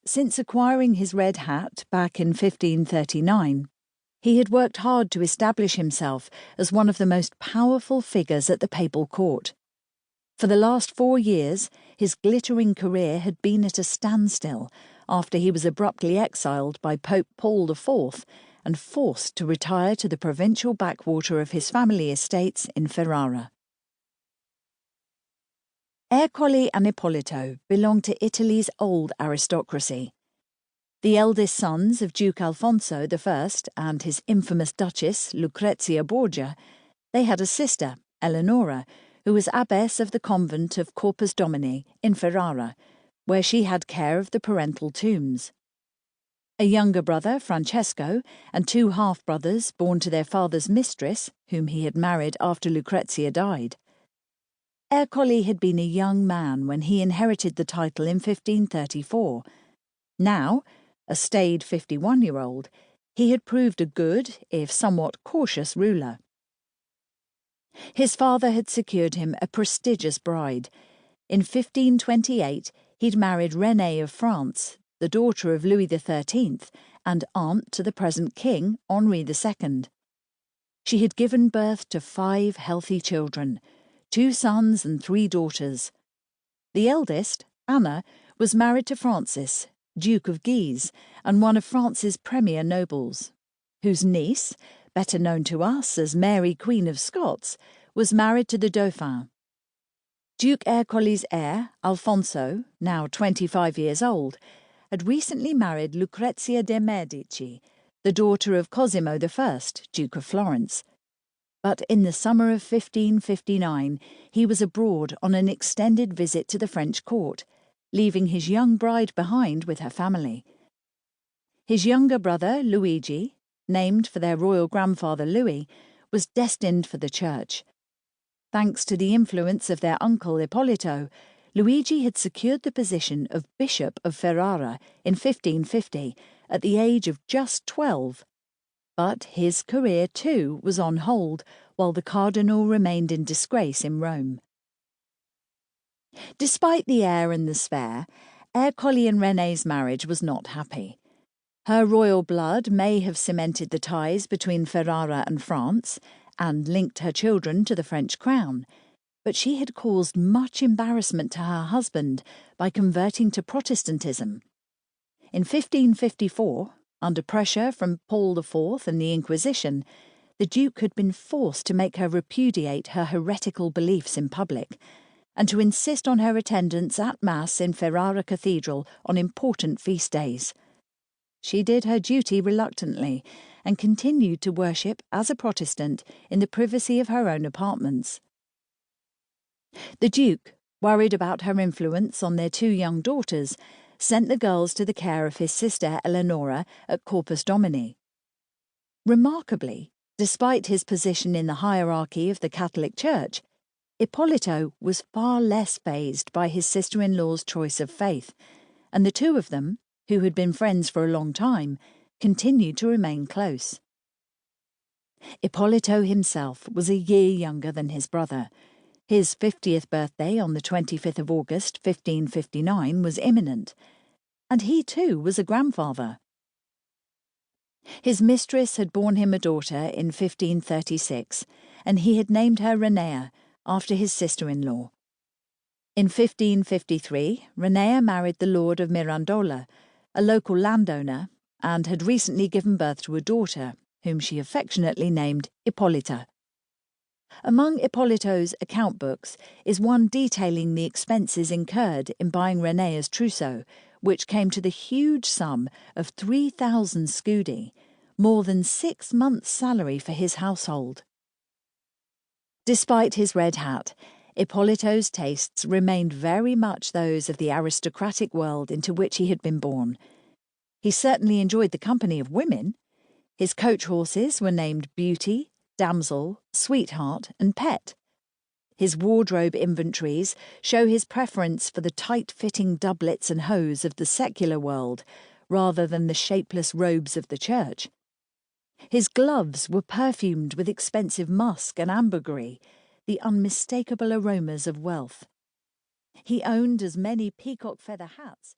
Since acquiring his red hat back in 1539, he had worked hard to establish himself as one of the most powerful figures at the papal court. For the last 4 years, his glittering career had been at a standstill after he was abruptly exiled by Pope Paul IV and forced to retire to the provincial backwater of his family estates in Ferrara. Ercole and Ippolito belonged to Italy's old aristocracy. The eldest sons of Duke Alfonso I and his infamous Duchess Lucrezia Borgia, they had a sister, Eleonora, who was abbess of the convent of Corpus Domini in Ferrara, where she had care of the parental tombs. A younger brother, Francesco, and 2 half-brothers born to their father's mistress, whom he had married after Lucrezia died. Ercole had been a young man when he inherited the title in 1534. Now, a staid 51-year-old, he had proved a good, if somewhat cautious, ruler. His father had secured him a prestigious bride. In 1528, he'd married Renée of France, the daughter of Louis XIII and aunt to the present king, Henri II. She had given birth to 5 healthy children, 2 sons and 3 daughters. The eldest, Anna, was married to Francis, Duke of Guise, and one of France's premier nobles, whose niece, better known to us as Mary Queen of Scots, was married to the Dauphin. Duke Ercole's heir, Alfonso, now 25 years old, had recently married Lucrezia de' Medici, the daughter of Cosimo I, Duke of Florence. But in the summer of 1559 he was abroad on an extended visit to the French court, leaving his young bride behind with her family. His younger brother, Luigi, named for their royal grandfather Louis, was destined for the church. Thanks to the influence of their uncle Ippolito, Luigi had secured the position of Bishop of Ferrara in 1550 at the age of just 12. But his career too was on hold while the cardinal remained in disgrace in Rome. Despite the heir and the spare, Ercole and René's marriage was not happy. Her royal blood may have cemented the ties between Ferrara and France and linked her children to the French crown, but she had caused much embarrassment to her husband by converting to Protestantism. In 1554, under pressure from Paul IV and the Inquisition, the Duke had been forced to make her repudiate her heretical beliefs in public, and to insist on her attendance at Mass in Ferrara Cathedral on important feast days. She did her duty reluctantly and continued to worship as a Protestant in the privacy of her own apartments. The Duke, worried about her influence on their 2 young daughters, sent the girls to the care of his sister Eleonora at Corpus Domini. Remarkably, despite his position in the hierarchy of the Catholic Church, Ippolito was far less fazed by his sister-in-law's choice of faith, and the 2 of them, who had been friends for a long time, continued to remain close. Ippolito himself was a year younger than his brother. His 50th birthday on the 25th of August 1559 was imminent, and he too was a grandfather. His mistress had borne him a daughter in 1536, and he had named her Renea, after his sister-in-law. In 1553, Renea married the Lord of Mirandola, a local landowner, and had recently given birth to a daughter, whom she affectionately named Ippolita. Among Ippolito's account books is one detailing the expenses incurred in buying Renea's trousseau, which came to the huge sum of 3,000 scudi, more than 6 months' salary for his household. Despite his red hat, Ippolito's tastes remained very much those of the aristocratic world into which he had been born. He certainly enjoyed the company of women. His coach horses were named Beauty, Damsel, Sweetheart, and Pet. His wardrobe inventories show his preference for the tight-fitting doublets and hose of the secular world, rather than the shapeless robes of the church. His gloves were perfumed with expensive musk and ambergris, the unmistakable aromas of wealth. He owned as many peacock feather hats